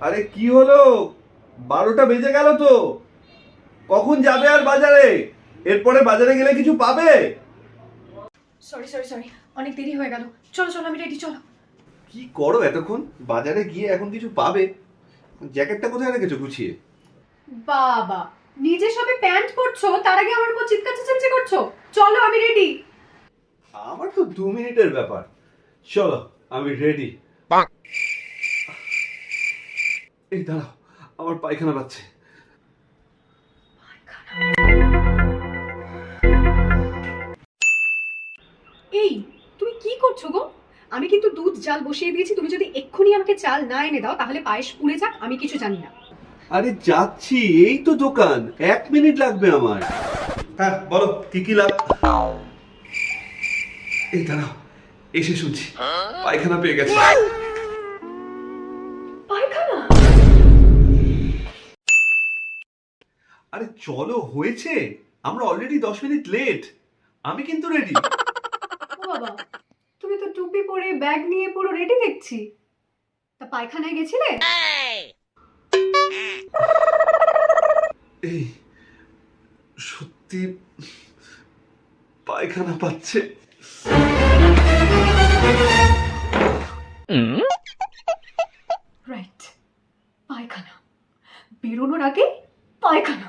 আরে কি হলো? 12টা বেজে গেল তো। কখন যাবে আর বাজারে? এরপরে বাজারে গেলে কিছু পাবে? সরি সরি সরি, অনেক দেরি হয়ে গেল। চলো চলো, আমি রেডি, চলো। কি করো এতক্ষণ? বাজারে গিয়ে এখন কিছু পাবে? জ্যাকেটটা কোথায় রেখেছো গুছিয়ে? বাবা, নিজে সবে প্যান্ট পরছো, তার আগে আমার উপর চিৎকার চেঁচামেচি করছো। চলো, আমি রেডি। আমার তো 2 মিনিটের ব্যাপার। চলো, আমি রেডি। এই দাঁড়াও, আমার পায়খানা পাচ্ছে। এই, তুমি কি করছো গো? আমি কিন্তু দুধ জাল বসিয়ে দিয়েছি, তুমি যদি এক্ষুনি আমাকে চাল না এনে দাও তাহলে পায়েস পুড়ে যাক, আমি কিছু জানি না। আরে যাচ্ছি, এই তো দোকান, 1 মিনিট লাগবে আমার। হ্যাঁ বলো, কি কি লাগ? এই দাঁড়াও, এসে শুনছি পায়খানা পেয়ে গেছে। পায়খানা? আরে চলো, হয়েছে। আমরা অলরেডি 10 মিনিট লেট। আমি কিন্তু রেডি। ও বাবা, তুমি তো টুপি পরে ব্যাগ নিয়ে পুরো রেডি দেখছি। তা পায়খানায় গেছিলে? এই সত্যি পায়খানা পাচ্ছে। রাইট, পায়খানা। বেরোনোর আগে পায়খানা।